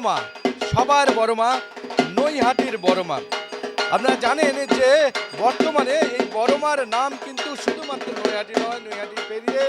মা, সবার বড় মা, নৈহাটির বড় মা। আপনারা জানেন যে বর্তমানে এই বড় মার নাম কিন্তু শুধুমাত্র নৈহাটি নয়, নৈহাটি পেরিয়ে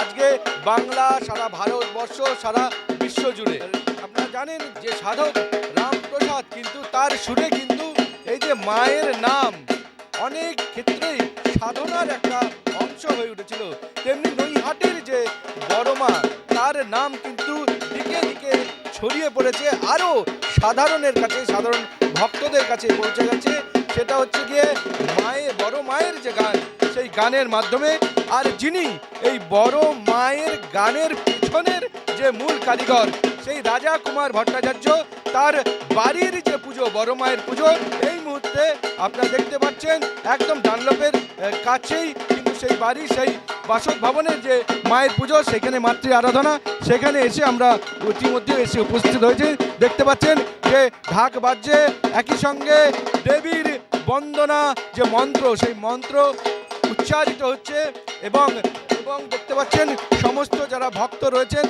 আজকে বাংলা, সারা ভারতবর্ষ, সারা বিশ্ব জুড়ে। আপনারা জানেন যে সাধক রামপ্রসাদ কিন্তু তার সুরে কিন্তু এই যে মায়ের নাম অনেক ক্ষেত্রেই সাধনার একটা অংশ হয়ে উঠেছিল, তেমনি নৈহাটির যে বড় মা তার নাম কিন্তু দিকে দিকে ছড়িয়ে পড়েছে, আরও সাধারণের কাছে, সাধারণ ভক্তদের কাছে পৌঁছে গেছে। সেটা হচ্ছে গিয়ে বড় মায়ের যে গান, সেই গানের মাধ্যমে। আর যিনি এই বড় মায়ের গানের পিছনের যে মূল কারিগর, সেই রাজা কুমার ভট্টাচার্য, তার বাড়ির যে পুজো, বড় মায়ের পুজো, এই মুহূর্তে আপনারা দেখতে পাচ্ছেন একদম ডানলপের কাছেই কিন্তু সেই বাড়ি, সেই বাসক ভবনের যে মায়ের পুজো, সেখানে মাতৃ আরাধনা, সেখানে এসে আমরা ইতিমধ্যে এসে উপস্থিত হয়েছি। দেখতে পাচ্ছেন যে ঢাক বাজছে, একই সঙ্গে দেবীর বন্দনা যে মন্ত্র, সেই মন্ত্র উচ্চারিত হচ্ছে এবং দেখতে পাচ্ছেন সমস্ত যারা ভক্ত রয়েছেন,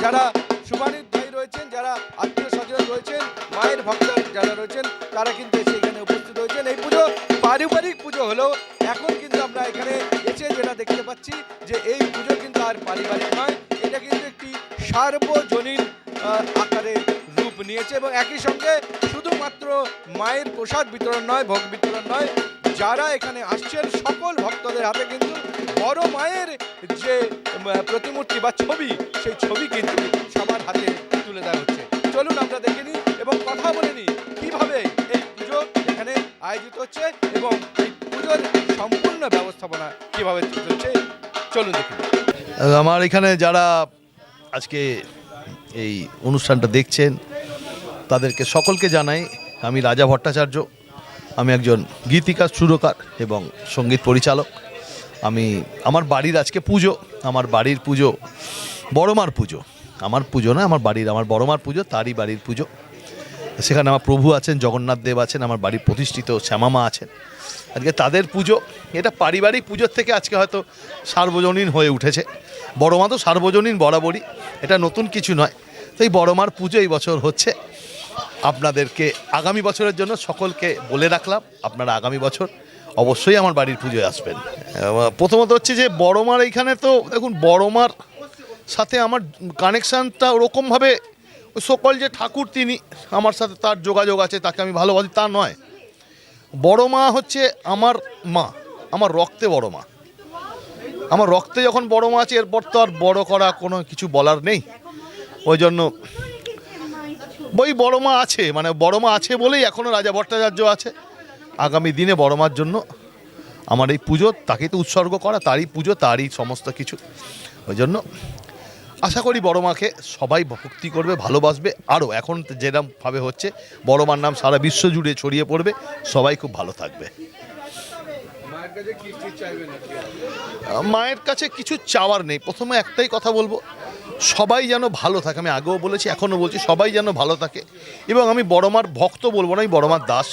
যারা শুভানুধ্যায়ী রয়েছেন, যারা আত্মীয় স্বজন রয়েছেন, মায়ের ভক্ত যারা রয়েছেন, তারা কিন্তু এসে এখানে উপস্থিত হয়েছেন। এই পুজো পারিবারিক পুজো হলেও এখন কিন্তু আমরা এখানে এসে যেটা দেখতে পাচ্ছি যে এই পুজো কিন্তু আর পারিবারিক নয়, এটা কিন্তু একটি সার্বজনীন আকারে রূপ নিয়েছে। এবং একই সঙ্গে শুধুমাত্র মায়ের প্রসাদ বিতরণ নয়, ভোগ বিতরণ নয়, যারা এখানে আসছেন সকল ভক্তদের হাতে কিন্তু বড় মায়ের যে প্রতিমূর্তি বা ছবি, সেই ছবি কিন্তু সবার হাতে তুলে দেওয়া হচ্ছে। চলুন আমরা দেখে নিই এবং কথা বলে নিই কীভাবে এই পুজো এখানে আয়োজিত হচ্ছে এবং এই পুজোর সম্পূর্ণ ব্যবস্থাপনা কীভাবে চলছে। চলুন দেখুন। আমার এখানে যারা আজকে এই অনুষ্ঠানটা দেখছেন তাদেরকে সকলকে জানাই আমি রাজা ভট্টাচার্য। আমি একজন গীতিকার, সুরকার এবং সঙ্গীত পরিচালক। আমার বাড়ির আজকে পুজো, আমার বাড়ির পুজো বড় মার পুজো, আমার পুজো না, আমার বড় মার পুজো, তারই বাড়ির পুজো। সেখানে আমার প্রভু আছেন, জগন্নাথ দেব আছেন, আমার বাড়ির প্রতিষ্ঠিত শ্যামামা আছেন। আজকে তাদের পুজো, এটা পারিবারিক পুজোর থেকে আজকে হয়তো সার্বজনীন হয়ে উঠেছে। বড় মা তো সার্বজনীন বরাবরই, এটা নতুন কিছু নয়। তো এই বড় মার পুজো এই বছর হচ্ছে। আপনাদেরকে আগামী বছরের জন্য সকলকে বলে রাখলাম, আপনারা আগামী বছর অবশ্যই আমার বাড়ির পুজোয় আসবেন। প্রথমত হচ্ছে যে বড় মার এইখানে তো দেখুন, বড় মার সাথে আমার কানেকশানটা ওরকমভাবে সকল যে ঠাকুর তিনি আমার সাথে তার যোগাযোগ আছে, তাকে আমি ভালোবাসি তা নয়। বড় মা হচ্ছে আমার মা, আমার রক্তে বড় মা। আমার রক্তে যখন বড় মা আছে, এরপর তো আর বড় করা কোনো কিছু বলার নেই। ওই জন্য ওই বড় মা আছে, মানে বড় মা আছে বলেই এখনও রাজা ভট্টাচার্য আছে। আগামী দিনে বড় মার জন্য আমার এই পুজো, তাকেই তো উৎসর্গ করা, তারই পুজো, তারই সমস্ত কিছু। ওই জন্য আশা করি বড় মাকে সবাই ভক্তি করবে, ভালোবাসবে। আরও এখন যেরকমভাবে হচ্ছে, বড় মার নাম সারা বিশ্ব জুড়ে ছড়িয়ে পড়বে, সবাই খুব ভালো থাকবে। মায়ের কাছে কিছু চাওয়ার নেই। প্রথমে একটাই কথা বলবো, সবাই যেন ভালো থাকে। আমি আগেও বলেছি, এখনও বলছি, সবাই যেন ভালো থাকে। এবং আমি বড় মার ভক্ত বলবো না, আমি বড় মার দাস।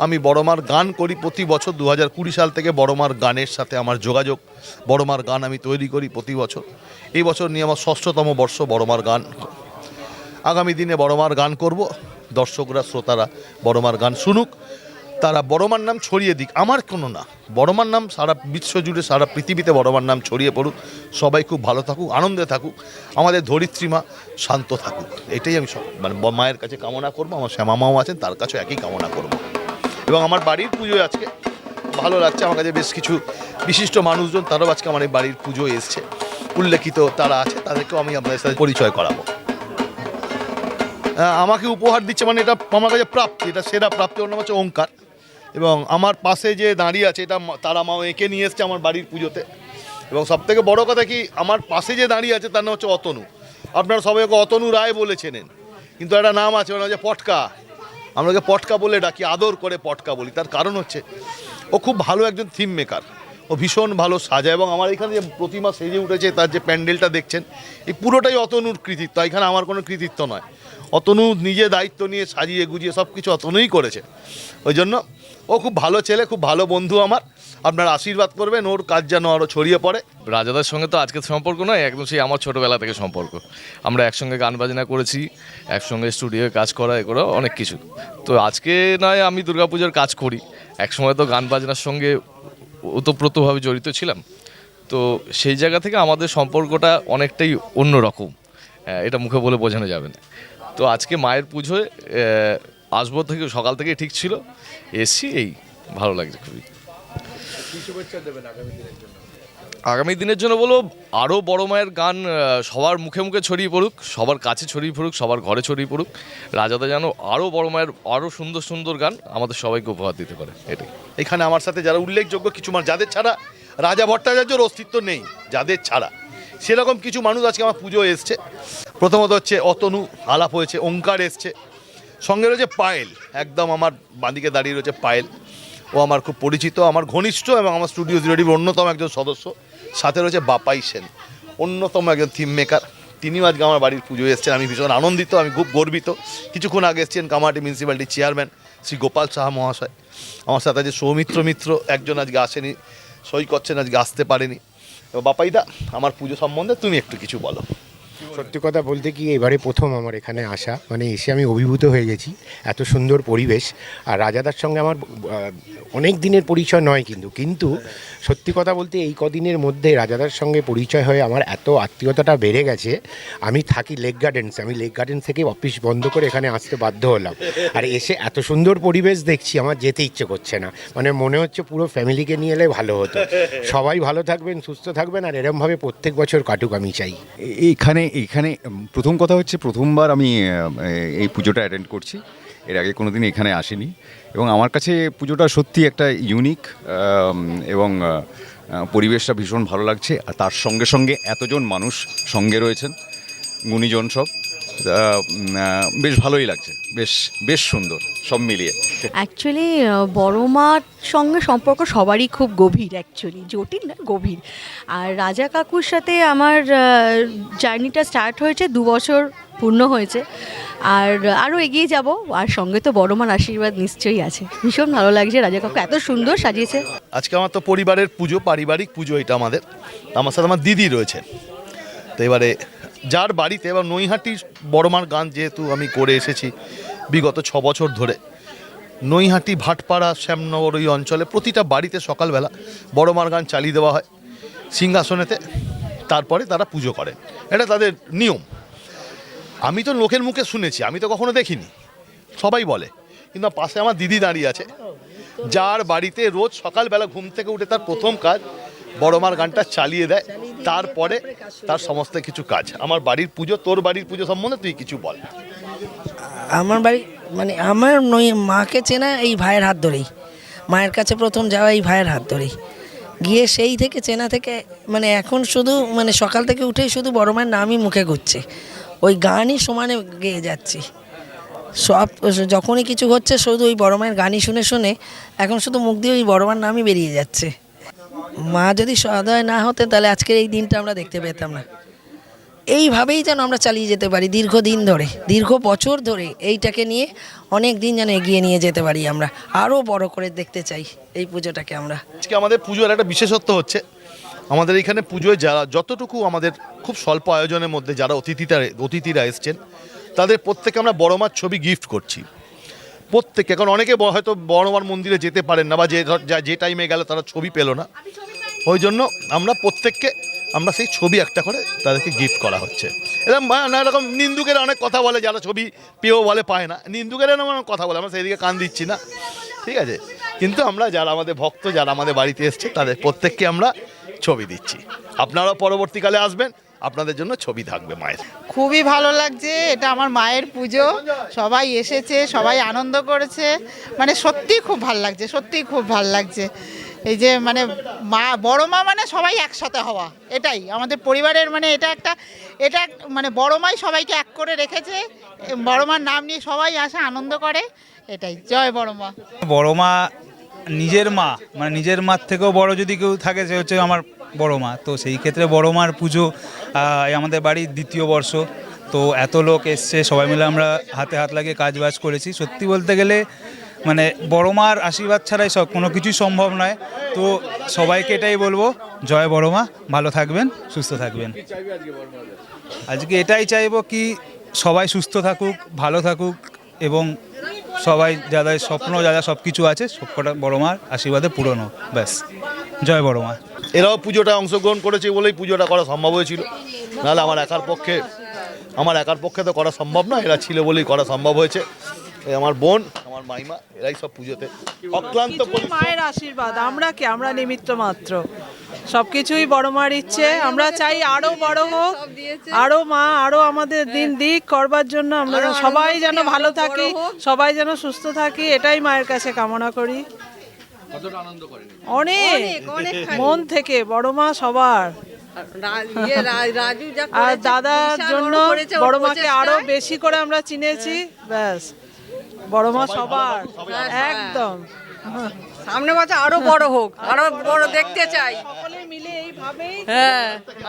আমি বড় মার গান করি প্রতি বছর। 2020 সাল থেকে বড় মার গানের সাথে আমার যোগাযোগ। বড় মার গান আমি তৈরি করি প্রতি বছর। এই বছর নিয়ে আমার 6ষ্ঠতম বর্ষ বড় মার গান। আগামী দিনে বড় মার গান করব। দর্শকরা, শ্রোতারা বড় মার গান শুনুক, তারা বড় মার নাম ছড়িয়ে দিক। আমার কোনো না, বড় মার নাম সারা বিশ্ব জুড়ে, সারা পৃথিবীতে বড় মার নাম ছড়িয়ে পড়ুক। সবাই খুব ভালো থাকুক, আনন্দে থাকুক, আমাদের ধরিত্রীমা শান্ত থাকুক। এটাই আমি মানে মায়ের কাছে কামনা করবো। আমার শ্যামামাও আছেন, তার কাছেও একই কামনা করব। এবং আমার বাড়ির পুজোয় আজকে ভালো লাগছে। আমার কাছে বেশ কিছু বিশিষ্ট মানুষজন, তারাও আজকে আমার এই বাড়ির পুজোয় এসছে, উল্লেখিত তারা আছে, তাদেরকেও আমি আপনাদের সাথে পরিচয় করাবো। আমাকে উপহার দিচ্ছে, মানে এটা আমার কাছে প্রাপ্তি, এটা সেরা প্রাপ্তি। ওর নাম হচ্ছে ওঙ্কার। এবং আমার পাশে যে দাঁড়িয়ে আছে, এটা তারা মা এঁকে নিয়ে এসছে আমার বাড়ির পুজোতে। এবং সবথেকে বড় কথা কি, আমার পাশে যে দাঁড়িয়ে আছে তার নাম হচ্ছে অতনু। আপনারা সবাই ওকে অতনু রায় বলে চেনেন, কিন্তু একটা নাম আছে, ওর নাম হচ্ছে পটকা। আমরা ওকে পটকা বলে ডাকি, আদর করে পটকা বলি। তার কারণ হচ্ছে ও খুব ভালো একজন থিম মেকার, ও ভীষণ ভালো সাজায়। এবং আমার এখানে যে প্রতিমা সেজে উঠেছে, তার যে প্যান্ডেলটা দেখছেন, এই পুরোটাই অতনুর কৃতিত্ব। এখানে আমার কোনো কৃতিত্ব নয়। অতনু নিজে দায়িত্ব নিয়ে সাজিয়ে গুজিয়ে সব কিছু অতনুই করেছে। ওই জন্য ও খুব ভালো ছেলে, খুব ভালো বন্ধু আমার। আপনারা আশীর্বাদ করবেন, ওর কাজ যেন আরও ছড়িয়ে পড়ে। রাজাদার সঙ্গে তো আজকের সম্পর্ক নয়, একদম সেই আমার ছোটোবেলা থেকে সম্পর্ক। আমরা একসঙ্গে গান বাজনা করেছি, একসঙ্গে স্টুডিওয়ে কাজ করা এগুলো অনেক কিছু। তো আজকে নয় আমি দুর্গাপূজার কাজ করি, একসময় তো গান বাজনার সঙ্গে ওতপ্রোতভাবে জড়িত ছিলাম। তো সেই জায়গা থেকে আমাদের সম্পর্কটা অনেকটাই অন্যরকম, এটা মুখে বলে বোঝানো যাবে না। তো আজকে মায়ের পুজোয় আসবো থেকে সকাল থেকে ঠিক ছিল, এসছি, এই ভালো লাগছে খুবই। আগামী দিনের জন্য বলো আরও বড় মায়ের গান সবার মুখে মুখে ছড়িয়ে পড়ুক, সবার কাছে ছড়িয়ে পড়ুক, সবার ঘরে ছড়িয়ে পড়ুক। রাজাদা যেন আরও বড় মায়ের আরও সুন্দর সুন্দর গান আমাদের সবাইকে উপহার দিতে পারে, এটাই। এখানে আমার সাথে যারা উল্লেখযোগ্য কিছু মানুষ, যাদের ছাড়া রাজা ভট্টাচার্যর অস্তিত্ব নেই, যাদের ছাড়া সেরকম কিছু মানুষ আজকে আমার পুজো এসছে। প্রথমত হচ্ছে অতনু আলাপ হয়েছে, ওঙ্কার এসছে, সঙ্গে রয়েছে পায়েল, একদম আমার বাঁদিকে দাঁড়িয়ে রয়েছে পায়েল। ও আমার খুব পরিচিত, আমার ঘনিষ্ঠ এবং আমার স্টুডিও জিরোডির অন্যতম একজন সদস্য। সাথে রয়েছে বাপাই সেন, অন্যতম একজন থিম মেকার। তিনিও আজকে আমার বাড়ির পুজোয় এসেছেন, আমি ভীষণ আনন্দিত, আমি খুব গর্বিত। কিছুক্ষণ আগে এসেছেন কামারহাটি মিউনিসিপ্যালিটির চেয়ারম্যান শ্রী গোপাল সাহা মহাশয়। আমার সাথে যে সৌমিত্র মিত্র একজন আজকে আসেনি, সই করছেন, আজকে আসতে পারেনি। বাপাইদা, আমার পুজো সম্বন্ধে তুমি একটু কিছু বলো। সত্যি কথা বলতে কি, এবারে প্রথম আমার এখানে আসা, মানে এসে আমি অভিভূত হয়ে গেছি। এত সুন্দর পরিবেশ। আর রাজাদার সঙ্গে আমার অনেক দিনের পরিচয় নয়, কিন্তু সত্যি কথা বলতে এই কদিনের মধ্যে রাজাদার সঙ্গে পরিচয় হয়ে আমার এত আত্মীয়তাটা বেড়ে গেছে। আমি থাকি লেক গার্ডেন্সে, আমি লেক গার্ডেন্স থেকে অফিস বন্ধ করে এখানে আসতে বাধ্য হলাম। আর এসে এত সুন্দর পরিবেশ দেখছি, আমার যেতে ইচ্ছে করছে না। মানে মনে হচ্ছে পুরো ফ্যামিলিকে নিয়ে এলে ভালো হতো। সবাই ভালো থাকবেন, সুস্থ থাকবেন, আর এরমভাবে প্রত্যেক বছর কাটুক, আমি চাই। এখানে প্রথম কথা হচ্ছে প্রথমবার আমি এই পুজোটা অ্যাটেন্ড করছি। এর আগে কোনো দিন এখানে আসিনি, এবং আমার কাছে পুজোটা সত্যি একটা ইউনিক, এবং পরিবেশটা ভীষণ ভালো লাগছে। আর তার সঙ্গে সঙ্গে এতজন মানুষ সঙ্গে রয়েছেন, গুণীজন সব, বেশ ভালোই লাগছে, বেশ সুন্দর সব মিলিয়ে। অ্যাকচুয়ালি বড় মার সঙ্গে সম্পর্ক সবারই খুব গভীর, অ্যাকচুয়ালি জটিল না, গভীর। আর রাজা কাকুর সাথে আমার জার্নিটা স্টার্ট হয়েছে 2 বছর পূর্ণ হয়েছে, আর আরও এগিয়ে যাব। আর সঙ্গে তো বড় মার আশীর্বাদ নিশ্চয়ই আছে। ভীষণ ভালো লাগছে, রাজা কাকু এত সুন্দর সাজিয়েছে। আজকে আমার তো পরিবারের পুজো, পারিবারিক পুজো এটা আমাদের। আমার সাথে আমার দিদি রয়েছে। তো এবারে যার বাড়িতে, এবার নৈহাটির বড়মার গান যেহেতু আমি করে এসেছি বিগত 6 বছর ধরে, নৈহাটি, ভাটপাড়া, শ্যামনগর ওই অঞ্চলে প্রতিটা বাড়িতে সকালবেলা বড়মার গান চালিয়ে দেওয়া হয় সিংহাসনেতে, তারপরে তারা পুজো করে, এটা তাদের নিয়ম। আমি তো লোকের মুখে শুনেছি, আমি তো কখনো দেখিনি, সবাই বলে। কিন্তু পাশে আমার দিদি দাঁড়িয়ে আছে, যার বাড়িতে রোজ সকালবেলা ঘুম থেকে উঠে তার প্রথম কাজ বড়মার গানটা চালিয়ে দেয়, তারপরে তার সমস্ত কিছু কাজ। আমার বাড়ির পুজো, তোর বাড়ির পুজো সম্বন্ধে তুই কিছু বল। আমার বাড়ি মানে আমার মাকে চেনা এই ভাইয়ের হাত ধরেই, মায়ের কাছে প্রথম যাওয়া এই ভাইয়ের হাত ধরেই, গিয়ে সেই থেকে চেনা থেকে মানে এখন শুধু মানে সকাল থেকে উঠেই শুধু বড় মায়ের নামই মুখে ঘুরছে, ওই গানই সমানে গেয়ে যাচ্ছি। সব যখনই কিছু হচ্ছে শুধু ওই বড় মায়ের গানই শুনে শুনে এখন শুধু মুখ দিয়ে ওই বড় মায়ের নামই বেরিয়ে যাচ্ছে। মা যদি সদয় না হতেন তাহলে আজকের এই দিনটা আমরা দেখতে পেতাম না। এইভাবেই যেন আমরা চালিয়ে যেতে পারি দীর্ঘদিন ধরে, দীর্ঘ বছর ধরে এইটাকে নিয়ে অনেক দিন যেন এগিয়ে নিয়ে যেতে পারি। আমরা আরও বড় করে দেখতে চাই এই পুজোটাকে আমরা। আজকে আমাদের পুজোর একটা বিশেষত্ব হচ্ছে, আমাদের এখানে পুজোয় যারা যতটুকু আমাদের খুব স্বল্প আয়োজনের মধ্যে যারা অতিথিরা এসছেন, তাদের প্রত্যেকে আমরা বড়মার ছবি গিফট করছি প্রত্যেকে। এখন অনেকে হয়তো বড়মার মন্দিরে যেতে পারেন না, বা যে টাইমে গেলে তারা ছবি পেল না, ওই জন্য আমরা প্রত্যেককে আমরা সেই ছবি একটা করে তাদেরকে গিফট করা হচ্ছে। এরকম নানা রকম নিন্দুকেরা অনেক কথা বলে, যারা ছবি পেয়েও বলে পায় না, নিন্দুকেরা অনেক কথা বলে, আমরা সেইদিকে কান দিচ্ছি না, ঠিক আছে। কিন্তু আমরা যারা আমাদের ভক্ত, যারা আমাদের বাড়িতে এসছে, তাদের প্রত্যেককে আমরা ছবি দিচ্ছি। আপনারাও পরবর্তীকালে আসবেন, আপনাদের জন্য ছবি থাকবে মায়ের। খুবই ভালো লাগছে, এটা আমার মায়ের পুজো, সবাই এসেছে, সবাই আনন্দ করেছে, মানে সত্যিই খুব ভালো লাগছে, সত্যিই খুব ভালো লাগছে। এই যে মানে মা, বড় মা মানে সবাই একসাথে হওয়া, এটাই আমাদের পরিবারের মানে এটা মানে বড় মাই সবাইকে এক করে রেখেছে। বড় মার নাম নিয়ে সবাই আসে, আনন্দ করে, এটাই। জয় বড় মা। বড় মা নিজের মা, মানে নিজের মার থেকেও বড় যদি কেউ থাকে সে হচ্ছে আমার বড় মা। তো সেই ক্ষেত্রে বড় মার পুজো আমাদের বাড়ির 2য় বর্ষ। তো এত লোক এসছে, সবাই মিলে আমরা হাতে হাত লাগিয়ে কাজ বাজ করেছি। সত্যি বলতে গেলে মানে বড় মার আশীর্বাদ ছাড়াই সব কোনো কিছুই সম্ভব নয়। তো সবাইকে এটাই বলবো, জয় বড় মা, ভালো থাকবেন, সুস্থ থাকবেন। আজকে এটাই চাইবো কি সবাই সুস্থ থাকুক, ভালো থাকুক, এবং সবাই যাদের স্বপ্ন যারা সব কিছু আছে সবকটা বড় মার আশীর্বাদে পূরণ হোক, ব্যাস। জয় বড় মা। এরাও পুজোটা অংশগ্রহণ করেছে বলেই পুজোটা করা সম্ভব হয়েছিল, নাহলে আমার একার পক্ষে তো করা সম্ভব না, এরা ছিল বলেই করা সম্ভব হয়েছে। এই আমার বোন, আমার মাইমা, এরাই সব পুজোতে অক্লান্ত পরিশ্রম। মায়ের আশীর্বাদ, আমরা নিমিত্ত মাত্র, সবকিছুই বড় মার ইচ্ছে। আমরা চাই আরো বড় হোক, আরো মা আরো আমাদের দিন দিক করবার জন্য। আমরা সবাই যেন ভালো থাকি, সবাই যেন সুস্থ থাকি, এটাই মায়ের কাছে কামনা করি। অনেক মন থেকে বড় মা সবার। আর দাদার জন্য বড় মাকে আরো বেশি করে আমরা চিনেছি, ব্যাস। বড় মা সবার, একদম। সামনে বছর আরো বড় হোক, আরো বড় দেখতে চাই, সকলে মিলে এইভাবেই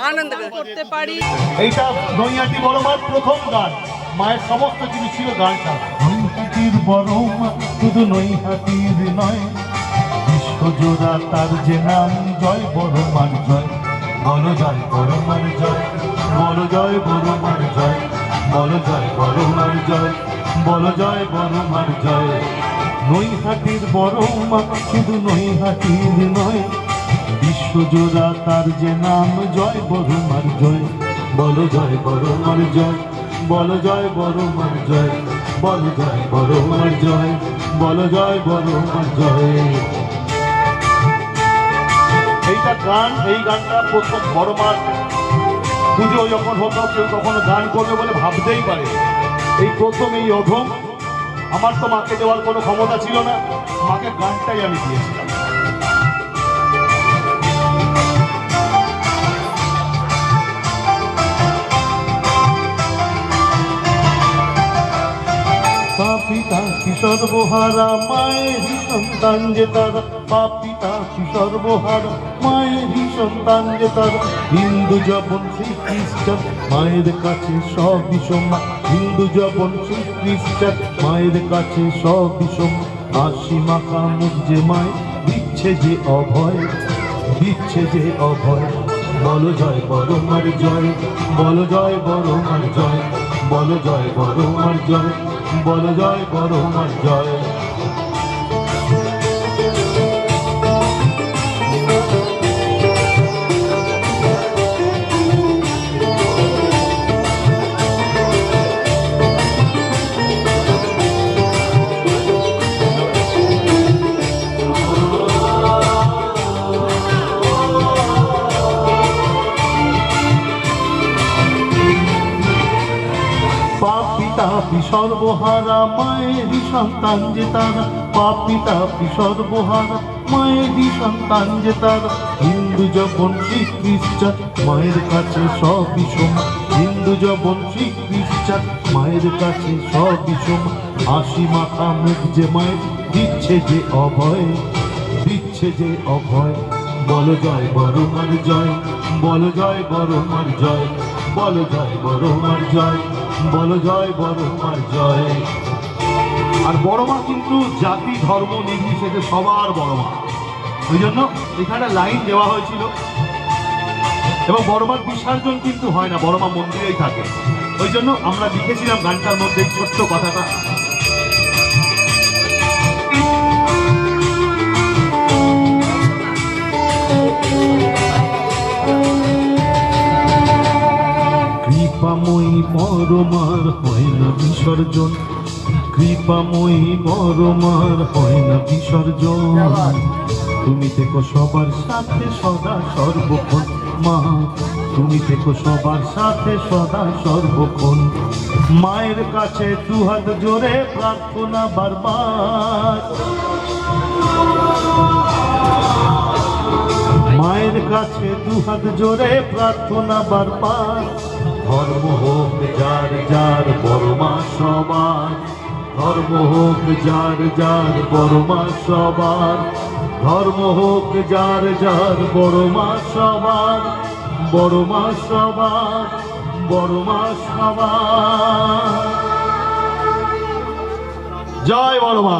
আনন্দ করতে পারি। এইটা নৈহাটি বড় মার প্রথম গান, মায়ের সমস্ত কিছু ছিল গানটা। নৈহাটির বড় মা শুধু নৈহাটির নয়, বিশ্বজোড়া তার যে নাম, জয় বড় মার জয়, বলো জয় বড় মার জয়, বলো জয় বড় মার জয়, বলো জয় বড় মার জয়, বলো জয় বড় মার জয়। নৈহাটির বড় মা শুধু নৈহাটির নয়, বিশ্বজোড়া তার যে নাম, জয় বড় মার জয়, বলো জয় বড় মার জয়, বলো জয় বড় মার জয়, বলো জয় বড় মার জয়, বলো জয় বড় মার জয়। এইটা গান, এই গানটা প্রথম বড় মার পুজো যখন হতো, কেউ কখনো গান করবে বলে ভাবতেই পারে। এই প্রথম এই অধম, আমার তো মাকে দেওয়ার কোনো ক্ষমতা ছিল না, মাকে গানটাই আমি দিয়েছিলাম। পাপিতা কি সর্বহারা মায়েরই সন্তান যে তারা, পাপিতা কি সর্বহারা মায়েরই সন্তান যে তারা। হিন্দু যখন শ্রী খ্রিস্টান মায়ের কাছে সবই সমান, হিন্দু যখন শ্রী খ্রিস্টান মায়ের কাছে সবই সমান। হাসি মাখা মুখ যে মায় দিচ্ছে যে অভয়, দিচ্ছে যে অভয়। বলো জয় বড় মার জয়, বলো জয় বড় মার জয়, বলো জয় বড় মার জয়, বলো জয় বড় মার জয়। পাপি সর্বহারা মায়েরই সন্তান যে তারা, পাপি তাপি সর্বহারা মায়েরই সন্তান যে তারা। হিন্দু যখন শ্রী খ্রিস্টান মায়ের কাছে সবই সমান, হিন্দু যখন শ্রী খ্রিস্টান মায়ের কাছে সবই সমান। হাসি মাখা মুখ যে মায়ের দিচ্ছে যে অভয়, দিচ্ছে যে অভয়। বলো জয় বড় মার জয়, বলো জয় বড় মার জয়, বলো জয় বড় মার জয়, বলো জয় বড় মার জয়। আর বড় মা কিন্তু জাতি ধর্ম নির্বিশেষে সবার বড় মা, ওই জন্য এখানে লাইন দেওয়া হয়েছিল। এবং বড় মার বিসর্জন কিন্তু হয় না, বড় মা মন্দিরেই থাকে, ওই জন্য আমরা লিখেছিলাম গানটার মধ্যে ছোট্ট কথাটা। কৃপাময়ী পরমার হয় না বিসর্জন, কৃপাময়ী পরমার হয় না বিসর্জন। তুমি থেকো সবার সাথে সদা সর্বক্ষণ মা, তুমি থেকো সবার সাথে সদা সর্বক্ষণ। মায়ের কাছে দুহাত জোরে প্রার্থনা বারবার, মায়ের কাছে দুহাত জোরে প্রার্থনা বারবার। ধর্ম হোক যার যার বড় মা সবার, ধর্ম হোক যার যার বড় মা সবার, ধর্ম হোক যার যার বড় মা সবার, বড় মা সবার, বড় মা সবার। জয় বড় মা।